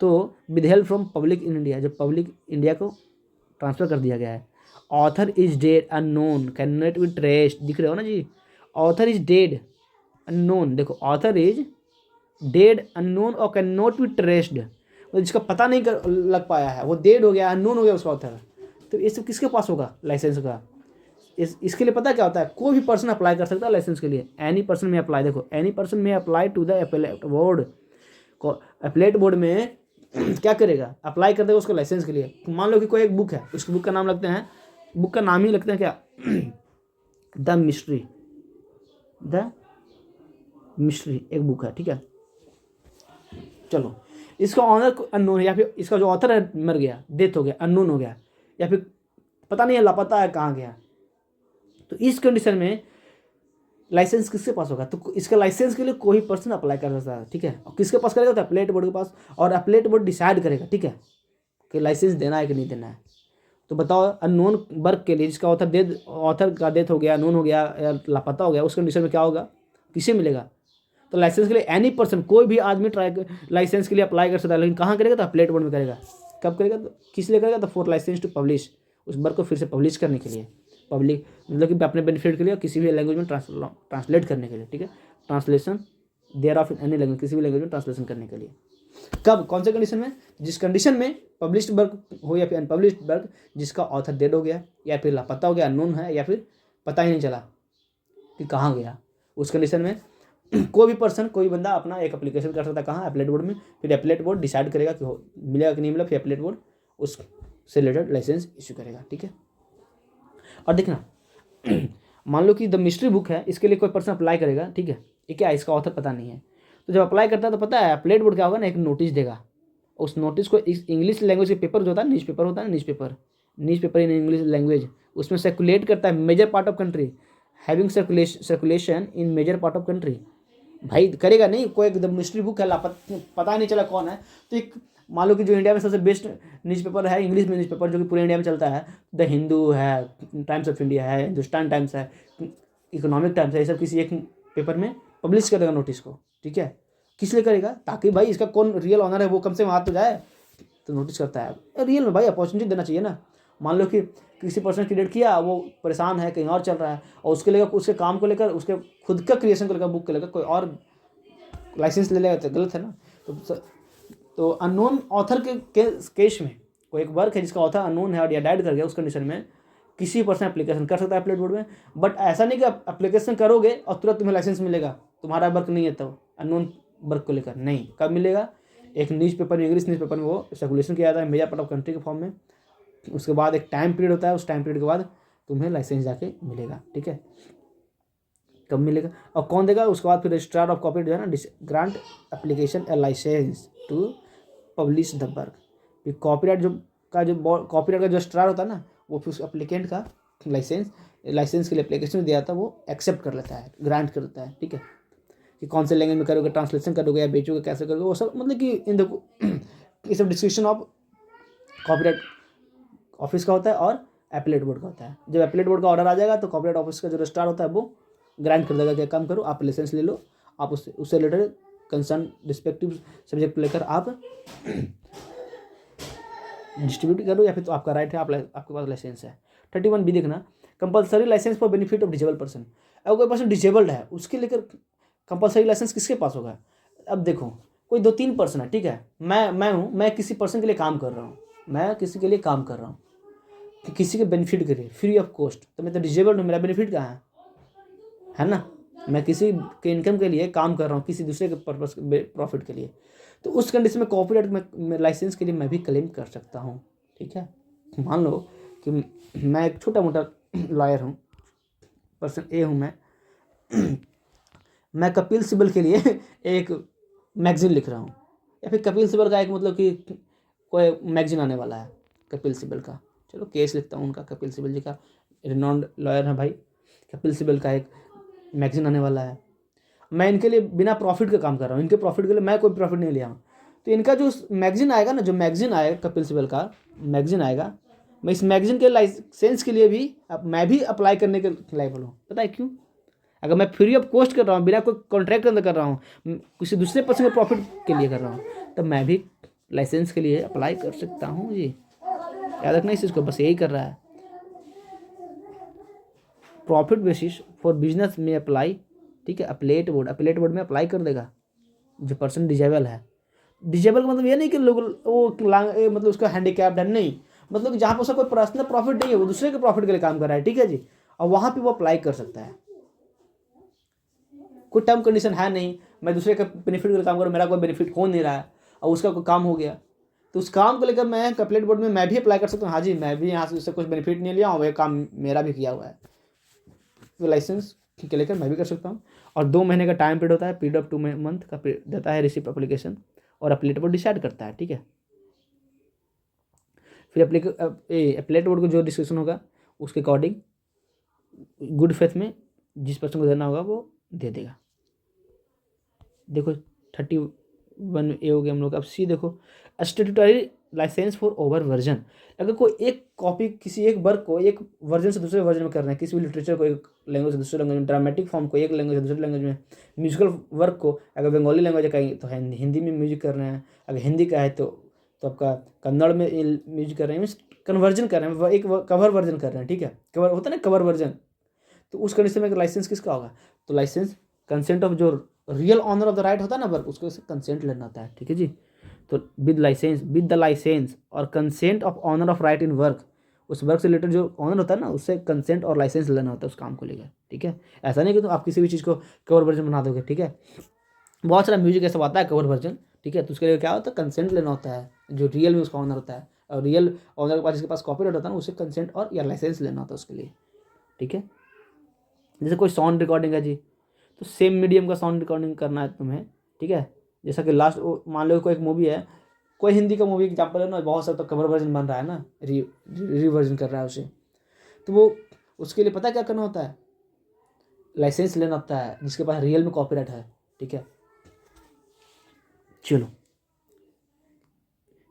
तो with help from public in India, जब पब्लिक इंडिया को ट्रांसफ़र कर दिया गया है। Author is dead unknown can not be traced, दिख रहे हो ना जी, ऑथर इज डेड अननोन, देखो ऑथर इज डेड अननोन और कैन नॉट बी ट्रेस्ड, जिसका पता नहीं लग पाया है, वो डेड हो गया, अननोन हो गया उसका ऑथर, तो ये सब किसके पास होगा लाइसेंस का। इसके लिए पता क्या होता है, कोई भी पर्सन अप्लाई कर सकता है लाइसेंस के लिए, एनी पर्सन में अप्लाई, देखो any person may apply to the appellate board, appellate board में क्या करेगा, अप्लाई कर देगा उसको लाइसेंस के लिए। मान लो कि कोई एक बुक है, उस बुक का नाम लगते हैं, बुक का नाम ही लगते हैं क्या, द मिस्ट्री, द मिस्ट्री एक बुक है, ठीक है। चलो इसका ऑनर अननोन है, या फिर इसका जो ऑथर है मर गया, डेथ हो गया, अननोन हो गया, या फिर पता नहीं है, लापता है, कहाँ गया, तो इस कंडीशन में लाइसेंस किसके पास होगा, तो इसका लाइसेंस के लिए कोई पर्सन अप्लाई कर सकता है, ठीक है। और किसके पास करेगा, तो एपेलेट बोर्ड के पास, और एपेलेट बोर्ड डिसाइड करेगा, ठीक है, कि लाइसेंस देना है कि नहीं देना है। तो बताओ, अननोन वर्क के लिए जिसका ऑथर का डेथ हो गया, अननोन हो गया या लापता हो गया, उस कंडीशन में क्या होगा, किसे मिलेगा, तो लाइसेंस के लिए एनी पर्सन, कोई भी आदमी लाइसेंस के लिए अप्लाई कर सकता है, लेकिन कहाँ करेगा, तो एपेलेट बोर्ड में करेगा। कब करेगा, तो किस लिए करेगा, तो फॉर लाइसेंस टू पब्लिश, उस वर्क को फिर से पब्लिश करने के लिए, पब्लिक मतलब कि अपने बेनिफिट के लिए, किसी भी लैंग्वेज में ट्रांसलेट करने के लिए, ठीक है, translation thereof any language, किसी भी लैंग्वेज में ट्रांसलेशन करने के लिए। कब, कौन से कंडीशन में, जिस कंडीशन में पब्लिश्ड वर्क हो या फिर अनपब्लिश्ड वर्क जिसका ऑथर डेड हो गया, या फिर लापता हो गया, अननोन है, या फिर पता ही नहीं चला कि कहाँ गया, उस कंडीशन में कोई भी पर्सन, कोई बंदा अपना एक एप्लीकेशन कर सकता है, कहाँ, एपेलेट बोर्ड में, फिर एपेलेट बोर्ड डिसाइड करेगा कि मिलेगा कि नहीं मिला, फिर एपेलेट बोर्ड उससे रिलेटेड लाइसेंस इशू करेगा, ठीक है। और देखना, मान लो कि द मिस्ट्री बुक है, इसके लिए कोई पर्सन अप्लाई करेगा, ठीक है, ये क्या है, इसका ऑथर पता नहीं है, तो जब अप्लाई करता है तो पता है एपेलेट बोर्ड क्या होगा ना, एक नोटिस देगा, उस नोटिस को इंग्लिश लैंग्वेज के पेपर जो होता है, न्यूज़ पेपर होता है, newspaper in English language, उसमें सर्कुलेट करता है major part of country, having circulation in major part of country. भाई करेगा नहीं, कोई एकदम मिस्ट्री बुक है, पता नहीं चला कौन है, तो एक मान लो कि जो इंडिया में सबसे बेस्ट न्यूज़पेपर है, इंग्लिश में न्यूज़पेपर जो कि पूरे इंडिया में चलता है, द हिंदू है, टाइम्स ऑफ इंडिया है, हिंदुस्तान टाइम्स है, इकोनॉमिक टाइम्स है, ये सब किसी एक पेपर में पब्लिश करेगा नोटिस को, ठीक है। किस लिए करेगा, ताकि भाई इसका कौन रियल ऑनर है वो कम से कम हाथ तो जाए, तो नोटिस करता है रियल में, भाई अपॉर्चुनिटी देना चाहिए ना। मान लो कि किसी पर्सन क्रिएट किया, वो परेशान है, कहीं और चल रहा है, और उसके लेकर, उसके काम को लेकर, उसके खुद का क्रिएशन को लेकर, बुक को लेकर कोई और लाइसेंस ले लेगा, तो गलत है ना। तो अननोन ऑथर के केस में, कोई एक वर्क है जिसका ऑथर अननोन है और या डाइड कर गया, उस कंडीशन में किसी पर्सन एप्लीकेशन कर सकता है एपेलेट बोर्ड में, बट ऐसा नहीं कि आप एप्लीकेशन करोगे और तुरंत तुम्हें लाइसेंस मिलेगा, तुम्हारा वर्क नहीं है तब, अननोन वर्क को लेकर नहीं, कब मिलेगा, एक न्यूज़पेपर में, इंग्लिश न्यूज़पेपर में वो सर्कुलेशन किया जाता है मेजर पार्ट ऑफ कंट्री के फॉर्म में, उसके बाद एक टाइम पीरियड होता है, उस टाइम पीरियड के बाद तुम्हें लाइसेंस जाके मिलेगा, ठीक है। कब मिलेगा और कौन देगा, उसके बाद फिर रजिस्ट्रार ऑफ कॉपीराइट जो है ना, grant application a licence to publish the work. फिर कॉपीराइट कॉपीराइट का जो रजिस्ट्रार होता है ना, वो फिर उस एप्लीकेंट का लाइसेंस के लिए एप्लीकेशन दिया था, वो एक्सेप्ट कर लेता है, ग्रांट कर लेता है, ठीक है, कि कौन से लैंग्वेज में करोगे, ट्रांसलेशन करोगे या बेचोगे, कैसे करोगे, वो सब मतलब कि इन द ये सब डिस्क्रिप्शन ऑफ कॉपीराइट ऑफिस का होता है और एपेलेट बोर्ड का होता है। जब एपेलेट बोर्ड का ऑर्डर आ जाएगा तो कॉपीराइट ऑफिस का जो रजिस्ट्रार होता है वो ग्रांट कर देगा कि काम करो, आप लाइसेंस ले लो, आप उससे रिलेटेड कंसर्न रिस्पेक्टिव सब्जेक्ट लेकर आप डिस्ट्रीब्यूट करो, या फिर तो आपका राइट है, आपके पास लाइसेंस है। 31 बी देखना, compulsory licence for benefit of disable person. अगर कोई पर्सन डिजेबल्ड है उसके लेकर कंपलसरी लाइसेंस किसके पास होगा? अब देखो कोई 2-3 पर्सन है, ठीक है, मैं किसी पर्सन के लिए काम कर रहा हूँ, मैं किसी के लिए काम कर रहा हूँ कि किसी के बेनिफिट के लिए फ्री ऑफ कॉस्ट, तो मैं तो डिजेबल्ड हूँ, मेरा बेनिफिट कहाँ है ना? मैं किसी के इनकम के लिए काम कर रहा हूँ, किसी दूसरे के पर्पस प्रॉफिट के लिए, तो उस कंडीशन में कॉपीराइट में लाइसेंस के लिए मैं भी क्लेम कर सकता हूँ। ठीक है, मान लो कि मैं एक छोटा मोटा लॉयर हूँ, पर्सन ए हूँ मैं कपिल सिब्बल के लिए एक मैगजीन लिख रहा हूँ, या फिर कपिल सिब्बल का एक मतलब कि कोई मैगजीन आने वाला है कपिल सिब्बल का, चलो केस लिखता हूँ उनका, कपिल सिब्बल जी का रिनॉन्ड लॉयर है भाई, कपिल सिब्बल का एक मैगजीन आने वाला है, मैं इनके लिए बिना प्रॉफिट का काम कर रहा हूँ, इनके प्रॉफिट के लिए मैं कोई प्रॉफिट नहीं लिया हूँ, तो इनका जो मैगजीन आएगा ना, जो मैगजीन आएगा कपिल सिब्बल का मैगजीन आएगा, मैं इस मैगजीन के लाइसेंस के लिए भी मैं भी अप्लाई करने के लायबल हूँ। पता है क्यों? अगर मैं फ्री ऑफ कॉस्ट कर रहा हूँ, बिना कोई कॉन्ट्रैक्ट अंदर कर रहा हूँ, किसी दूसरे पर्सन के प्रॉफिट के लिए कर रहा हूँ, तब मैं भी लाइसेंस के लिए अप्लाई कर सकता हूँ जी। याद रखना इस चीज़ को, बस यही कर रहा है। प्रॉफिट बेसिस फॉर बिजनेस में अप्लाई, ठीक है, अपलेट बोर्ड में अप्लाई कर देगा जो पर्सन डिजेबल है। डिजेबल का मतलब ये नहीं कि लोग वो मतलब उसका हैंडीकैप्ड है, नहीं, मतलब जहाँ पर उसका कोई पर्सनल प्रॉफिट नहीं है, वो दूसरे के प्रॉफिट के लिए काम कर रहा है, ठीक है जी, और वहाँ पे वो अप्लाई कर सकता है। कोई टर्म कंडीशन है नहीं, मैं दूसरे का बेनिफिट के लिए काम करूँ, मेरा कोई बेनिफिट हो नहीं रहा है और उसका कोई काम हो गया, तो उस काम को लेकर मैं अपलेट बोर्ड में मैं भी अप्लाई कर सकता हूँ, हाँ जी मैं भी यहाँ से उससे कुछ बेनिफिट नहीं लिया हूँ, वह काम मेरा भी किया हुआ है, तो लाइसेंस के लेकर मैं भी कर सकता हूँ। और 2 महीने का टाइम पीरियड होता है, पीरियड ऑफ 2 मंथ का देता है रिसिप्ट एप्लीकेशन, और अपलेट बोर्ड डिसाइड करता है, ठीक है। फिर अपलेट बोर्ड को जो डिस्कशन होगा उसके अकॉर्डिंग गुड फेथ में जिस पर्सन को देना होगा वो दे देगा। देखो 31A हो गया हम लोग। अब सी देखो, statutory licence for over version. अगर कोई एक कॉपी किसी एक वर्क को एक वर्जन से दूसरे वर्जन में कर रहे हैं, किसी भी लिटरेचर को एक लैंग्वेज से दूसरे लैंग्वेज में, ड्रामेटिक फॉर्म को एक लैंग्वेज से दूसरे लैंग्वेज में, म्यूजिकल वर्क को अगर बंगाली लैंग्वेज का तो हिंदी में म्यूजिक कर रहे हैं, अगर हिंदी का है तो आपका कन्नड़ में म्यूजिक कर रहे हैं, मीन्स कन्वर्जन कर रहे हैं, एक कवर वर्जन कर रहे हैं, ठीक है, कवर होता है ना कवर वर्जन, तो उस कंडीशन में लाइसेंस किसका होगा? तो लाइसेंस कंसेंट ऑफ जो real owner of the right होता है ना वर्क, उसको कंसेंट लेना होता है, ठीक है जी। तो विद द लाइसेंस और consent of owner of right in work, उस वर्क से रिलेटेड जो ऑनर होता है ना उससे कंसेंट और लाइसेंस लेना होता है उस काम को लेकर, ठीक है। ऐसा नहीं कि तो आप किसी भी चीज़ को कवर वर्जन बना दोगे, ठीक है। बहुत सारा म्यूजिक ऐसा आता है कवर वर्जन, ठीक है, तो उसके लिए क्या होता है? कंसेंट लेना होता है, जो रियल में उसका ऑनर होता है, और रियल ऑनर के पास जिसके पास कॉपीराइट होता है ना उसे कंसेंट और या लाइसेंस लेना होता है उसके लिए, ठीक है। जैसे कोई साउंड रिकॉर्डिंग है जी, तो सेम मीडियम का साउंड रिकॉर्डिंग करना है तुम्हें, ठीक है। जैसा कि लास्ट मान लो कोई एक मूवी है, कोई हिंदी का मूवी एग्जाम्पल है ना, बहुत सारा तो कवर वर्जन बन रहा है ना, रिवर्जन कर रहा है उसे, तो वो उसके लिए पता क्या करना होता है? लाइसेंस लेना होता है जिसके पास रियल में कॉपीराइट है, ठीक है। चलो,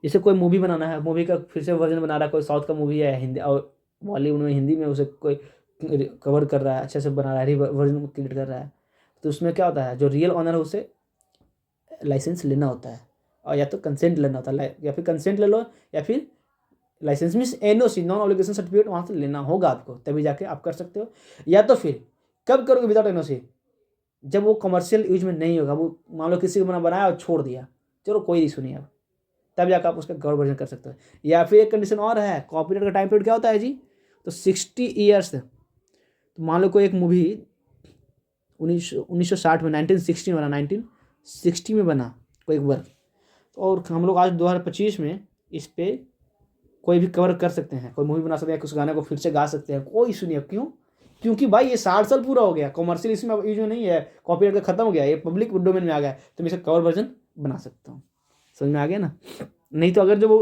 जैसे कोई मूवी बनाना है, मूवी का फिर से वर्जन बना रहा है, कोई साउथ का मूवी है हिंदी और बॉलीवुड में हिंदी में उसे कोई कवर कर रहा है, अच्छे से बना रहा है, वर्जन क्रिएट कर रहा है, तो उसमें क्या होता है? जो रियल ऑनर है उसे लाइसेंस लेना होता है, और या तो कंसेंट लेना होता है, या फिर कंसेंट ले लो, या फिर licence means NOC, non obligation certificate, वहाँ से लेना होगा आपको, तभी जाके आप कर सकते हो। या तो फिर कब करोगे विदाउट NOC? जब वो कमर्शियल यूज में नहीं होगा, वो मान लो किसी को बनाया और छोड़ दिया, चलो कोई इशू नहीं है, तब जाकर आप उसका कवर वर्जन कर सकते हो। या फिर एक कंडीशन और है, कॉपीराइट का टाइम पीरियड क्या होता है जी? तो 60 ईयर्स। तो मान लो कोई एक मूवी 1960 में, 1960 में बना, 1960 में बना कोई एक वर्क, और हम लोग आज 2025 में इस पर कोई भी कवर कर सकते हैं, कोई मूवी बना सकते हैं, उस गाने को फिर से गा सकते हैं, कोई इशू नहीं है। क्यों? क्योंकि भाई ये 60 साल पूरा हो गया, कॉमर्शियल इसमें यूज में नहीं है, कॉपीराइट का खत्म हो गया, ये पब्लिक डोमेन में आ गया, तो मैं इसका कवर वर्जन बना सकता हूँ। समझ में आ गया ना? नहीं तो अगर जो वो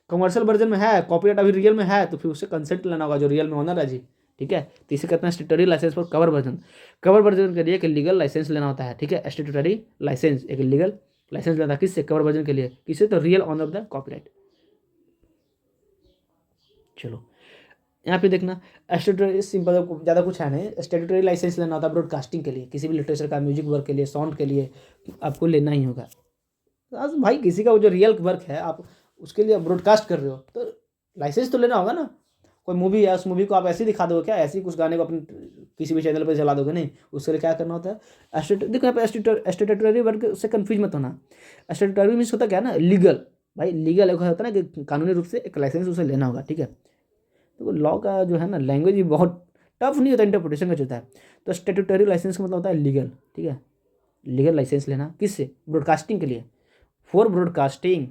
कमर्शियल वर्जन में है, कॉपीराइट अभी रियल में है, तो फिर उससे कंसेंट लेना होगा जो रियल में ऑनर है जी, ठीक है। तो इसे कहते हैं statutory licence for cover version. Cover version के लिए एक लीगल लाइसेंस लेना होता है, ठीक है। स्टेटरी लाइसेंस एक लीगल लाइसेंस लेना है, किससे? कवर वर्जन के लिए। किससे? तो real owner of the copyright. चलो यहाँ पे देखना, स्टेटरी सिंपल, ज़्यादा कुछ है नहीं। स्टेटरी लाइसेंस लेना होता है ब्रॉडकास्टिंग के लिए, किसी भी लिटरेचर का, म्यूजिक वर्क के लिए, साउंड के लिए आपको लेना ही होगा। तो भाई किसी का वो जो रियल वर्क है आप उसके लिए ब्रॉडकास्ट कर रहे हो तो लाइसेंस तो लेना होगा ना। कोई मूवी है, उस मूवी को आप ऐसे ही दिखा दोगे क्या? ऐसे ही कुछ गाने को अपने किसी भी चैनल पर चला दोगे? नहीं, उसके लिए क्या करना होता है? देखो यहाँ पे स्टेटूटरी वर्क से कंफ्यूज मत होना। स्टेटूटरी मीन्स होता क्या है ना, लीगल। भाई लीगल एक होता है ना कि कानूनी रूप से एक लाइसेंस उसे लेना होगा, ठीक है। तो लॉ का जो है ना लैंग्वेज भी बहुत टफ नहीं होता, इंटरप्रिटेशन का होता है। तो स्टेटूटरी लाइसेंस का मतलब होता है लीगल, ठीक है। लीगल लाइसेंस लेना किससे? ब्रॉडकास्टिंग के लिए, फॉर ब्रॉडकास्टिंग।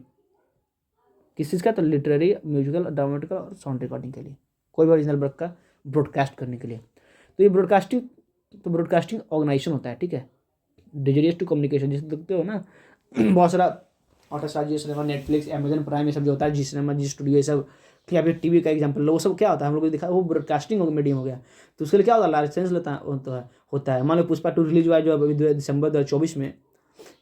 किस चीज़ का? तो लिटरेरी, म्यूजिकल, ड्रामेटिकल और साउंड रिकॉर्डिंग के लिए, कोई भी ओरिजिनल वर्क का ब्रॉडकास्ट करने के लिए। तो ये ब्रॉडकास्टिंग ऑर्गेनाइजेशन होता है, ठीक है। डिजिटल टू कम्युनिकेशन, जिसमें देखते हो ना बहुत सारा हॉटस्टार, जियो सिनेमा, नेटफ्लिक्स, अमेजन प्राइम, ये सब जो होता है, जी सिनेमा, जी स्टूडियो, ये सब, या फिर टीवी का एग्जाम्पल लो, वो सब क्या होता है हम लोग को दिखा, वो ब्रॉडकास्टिंग मीडियम हो गया। तो उसके लिए क्या होता है? लाइसेंस लेता होता है। मान लो पुष्पा 2 रिलीज हुआ है जो अभी दिसंबर 2024 में,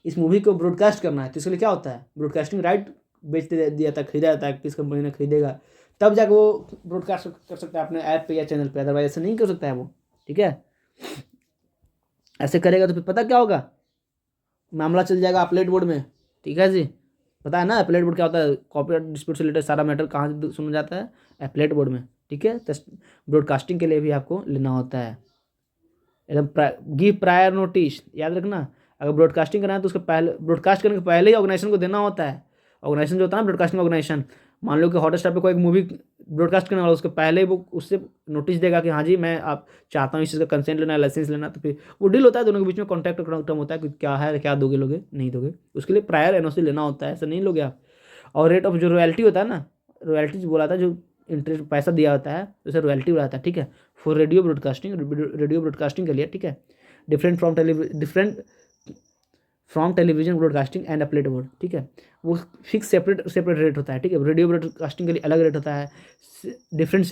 इस मूवी को ब्रॉडकास्ट करना है, तो इसके लिए क्या होता है? ब्रॉडकास्टिंग राइट बेच दिया था, खरीदा जाता है, किस कंपनी ने खरीदेगा, तब जाकर वो ब्रॉडकास्ट कर सकता है अपने ऐप पे या चैनल पे, अदरवाइज ऐसे नहीं कर सकता है वो, ठीक है। ऐसे करेगा तो फिर पता क्या होगा? मामला चल जाएगा अपलेट बोर्ड में, ठीक है जी। पता है ना अपलेट बोर्ड क्या होता है? कॉपीराइट डिस्प्यूट से रिलेटेड सारा मैटर कहाँ से सुना जाता है? अपलेट बोर्ड में, ठीक है। तो ब्रॉडकास्टिंग के लिए भी आपको लेना होता है एकदम गिव प्रायर नोटिस, याद रखना। अगर ब्रॉडकास्टिंग करना है तो उसके पहले, ब्रॉडकास्ट करने के पहले ही ऑर्गेनाइजेशन को देना होता है। ऑर्गेनाइजेशन जो होता है ना, ब्रॉडकास्टिंग ऑर्गेनाइजेशन, मान लो कि हॉटस्टार पे कोई एक मूवी ब्रॉडकास्ट करने वाला, उसके पहले वो उससे नोटिस देगा कि हाँ जी मैं आप चाहता हूँ इस चीज़ का कंसेंट लेना है, लाइसेंस लेना। तो फिर वो डील होता है दोनों के बीच में, कॉन्टैक्ट टर्म होता है कि क्या है, क्या दोगे, लोगे नहीं दोगे, उसके लिए प्रायर एनओसी लेना होता है, ऐसा नहीं लोगे आप। और रेट ऑफ जो रॉयल्टी होता है ना, रॉयल्टी जो बोला था, जो इंटरेस्ट पैसा दिया होता है उसे रॉयल्टी बोला था, ठीक है। फॉर रेडियो ब्रॉडकास्टिंग के लिए, ठीक है। Different from television broadcasting and अपलेट बोर्ड, ठीक है। वो फिक्स सेपरेट रेट होता है, ठीक है। रेडियो ब्रॉडकास्टिंग के लिए अलग रेट होता है, डिफरेंट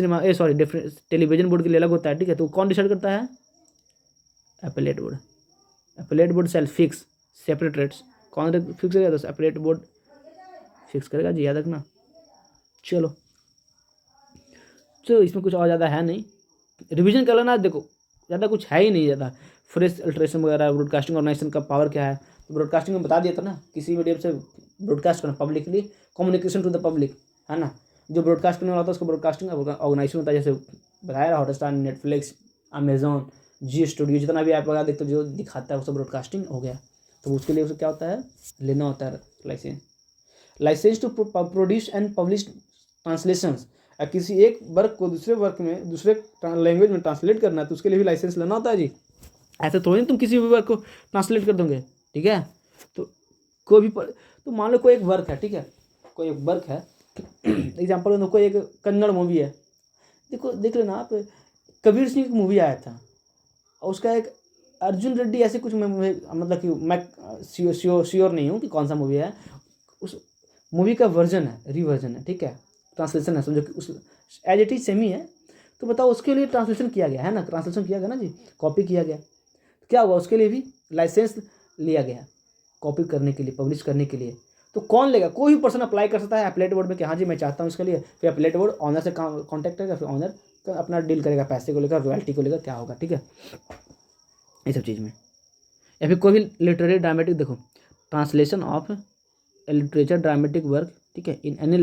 टेलीविजन बोर्ड के लिए अलग होता है, ठीक है। तो कौन डिसाइड करता है? Appellate board shall fix separate rates. कौन फिक्स करेगा? तो अपलेट बोर्ड फिक्स करेगा जी, याद रखना। चलो इसमें कुछ और ज़्यादा है नहीं, रिवीजन कर लेना। देखो ज़्यादा कुछ है ही नहीं ज़्यादा। फ्रेश अल्ट्रेशन वगैरह, ब्रॉडकास्टिंग ऑर्गेनाइजेशन का पावर क्या है, तो ब्रॉडकास्टिंग में बता दिया था ना, किसी मीडियम से ब्रॉडकास्ट करना, publicly communication to the public, है ना। जो ब्रॉडकास्ट करने वाला होता है उसको ब्रॉडकास्टिंग ऑर्गेनाइजेशन होता है, जैसे बताया हॉटस्टार, नेटफ्लिक्स, अमेजोन, जी स्टूडियो, जितना भी ऐप वगैरह देखते हो जो दिखाता है वो सब ब्रॉडकास्टिंग हो गया। तो उसके लिए उसे क्या होता है? लेना होता है licence to produce and publish translations. किसी एक वर्क को दूसरे वर्क में, दूसरे लैंग्वेज में ट्रांसलेट करना है तो उसके लिए भी लाइसेंस लेना होता है जी। ऐसे थोड़ी तुम किसी भी वर्क को ट्रांसलेट कर दोगे, ठीक है। तो कोई भी तो मान लो कोई एक वर्क है, ठीक है, कोई एक वर्क है एग्जाम्पल कोई एक कन्नड़ मूवी है, देख लेना आप, कबीर सिंह की मूवी आया था और उसका एक अर्जुन रेड्डी ऐसे कुछ, मतलब कि मैं श्योर नहीं हूँ कि कौन सा मूवी है, उस मूवी का वर्जन है, रीवर्जन है, ठीक है, ट्रांसलेशन है, समझो कि उस एज इट इज सेम ही है। तो बताओ उसके लिए ट्रांसलेशन किया गया है ना, ट्रांसलेशन किया गया ना जी, कॉपी किया गया, तो क्या हुआ? उसके लिए भी लाइसेंस लिया गया, कॉपी करने के लिए, पब्लिश करने के लिए। तो कौन लेगा? कोई भी पर्सन अप्लाई कर सकता है अपलेट बोर्ड में कि हाँ जी मैं चाहता हूँ इसके लिए, फिर अपलेट बोर्ड ऑनर से कॉन्टैक्ट करेगा, फिर ऑनर अपना डील करेगा, पैसे को लेकर, रॉयल्टी को लेकर क्या होगा, ठीक है, ये सब चीज़ में। या फिर कोई भी लिटरेरी ड्रामेटिक, देखो translation of literature dramatic work, ठीक है, इन एनी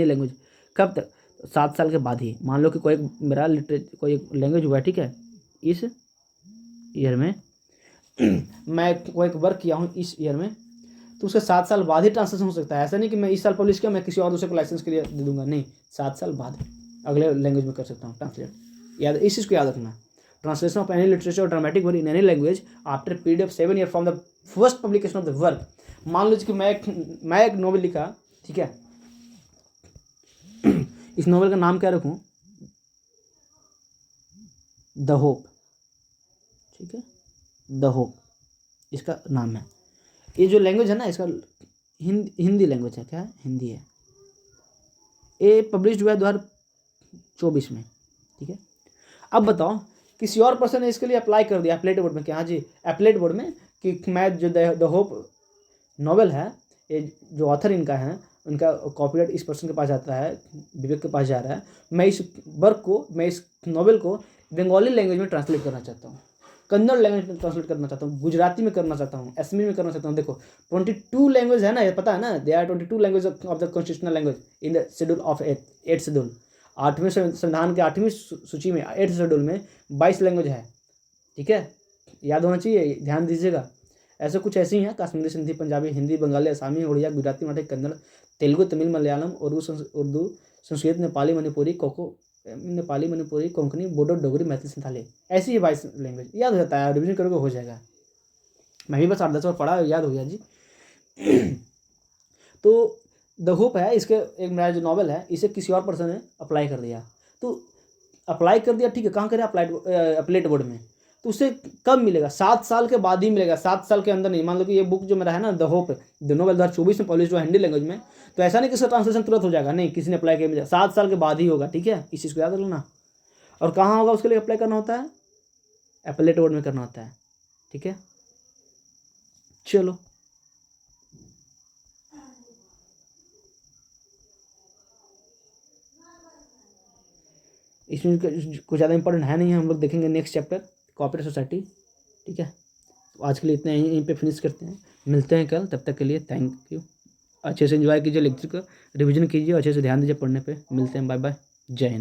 लैंग्वेज, कब तक? 7 साल के बाद ही। मान लो कि कोई लैंग्वेज हुआ है, ठीक है, इस ईयर में मैं कोई एक वर्क किया हूँ इस ईयर में, तो उसके 7 साल बाद ही ट्रांसलेशन हो सकता है। ऐसा नहीं कि मैं इस साल पब्लिश किया मैं किसी और दूसरे को लाइसेंस के लिए दे दूंगा, नहीं, 7 साल बाद अगले लैंग्वेज में कर सकता हूँ ट्रांसलेट। इस चीज़ को याद रखना। Translation of any literature dramatic work in any language after period of 7 year from the first publication of the work. मान लीजिए कि मैं एक नॉवल लिखा, ठीक है, इस नॉवल का नाम क्या रखूं? द होप, ठीक है, द होप इसका नाम है। ये जो लैंग्वेज है ना इसका हिंदी लैंग्वेज है, क्या है? हिंदी है। ये पब्लिश हुआ है 2024 में, ठीक है। अब बताओ किसी और पर्सन ने इसके लिए अप्लाई कर दिया अपलेट बोर्ड में कि हाँ जी, अपलेट बोर्ड में कि मैं जो द होप नॉवेल है, ये जो ऑथर इनका है, उनका कॉपीराइट इस पर्सन के पास जाता है, विवेक के पास जा रहा है, मैं इस वर्क को, मैं इस नॉवेल को बंगाली लैंग्वेज में ट्रांसलेट करना चाहता हूँ, कन्नड़ लैंग्वेज में ट्रांसलेट करना चाहता हूँ, गुजराती में करना चाहता हूँ, असमी में करना चाहता हूँ। देखो 22 लैंग्वेज है ना, ये पता है ना, there are 22 language of the constitutional language in the schedule of 8 schedule. 8वें संविधान के 8वीं सूची में 8th शेड्यूल में 22 लैंग्वेज है, ठीक है, याद होना चाहिए, ध्यान दीजिएगा। ऐसे कुछ ऐसी हैं कश्मीरी, सिंधी, पंजाबी, हिंदी, बंगाली, असमी, उड़िया, गुजराती, मराठी, कन्नड़, तेलुगु, तमिल, मलयालम, उर्दू, संस्कृत, नेपाली, मणिपुरी, कोंकणी, बोडो, डोगरी, मैथिली, संथाली, ऐसी ही 22 लैंग्वेज याद हो जाता है, रिविजन करोगे हो जाएगा। मैं भी बस 8-10 बार पढ़ा, याद हो गया जी। तो द होप है, इसके एक मेरा जो नॉवल है इसे किसी और पर्सन ने अप्लाई कर दिया, तो अप्लाई कर दिया, ठीक है, कहाँ करें, अपलेट बोर्ड में, तो उसे कब मिलेगा, 7 साल के बाद ही मिलेगा, 7 साल के अंदर नहीं। मान लो कि ये बुक जो मेरा है ना द होप, द नोवेल 2024 में पब्लिश हुआ हिंदी लैंग्वेज में, तो ऐसा नहीं कि इसका ट्रांसलेशन तुरंत हो जाएगा, नहीं, किसी ने अप्लाई किया मिलेगा, 7 साल के बाद ही होगा, ठीक है, इस चीज़ को याद रखना। और कहाँ होगा उसके लिए अप्लाई करना होता है, अपलेट बोर्ड में करना होता है, ठीक है। चलो इसमें कुछ ज़्यादा इंपॉर्टेंट है नहीं है, हम लोग देखेंगे नेक्स्ट चैप्टर कॉपरेटिव सोसाइटी, ठीक है। तो आज के लिए इतना यहीं पे फिनिश करते हैं, मिलते हैं कल, तब तक के लिए थैंक यू। अच्छे से एंजॉय कीजिए लेक्चर का, रिवीजन कीजिए, अच्छे से ध्यान दीजिए पढ़ने पे। मिलते हैं, बाय बाय, जय हिंद।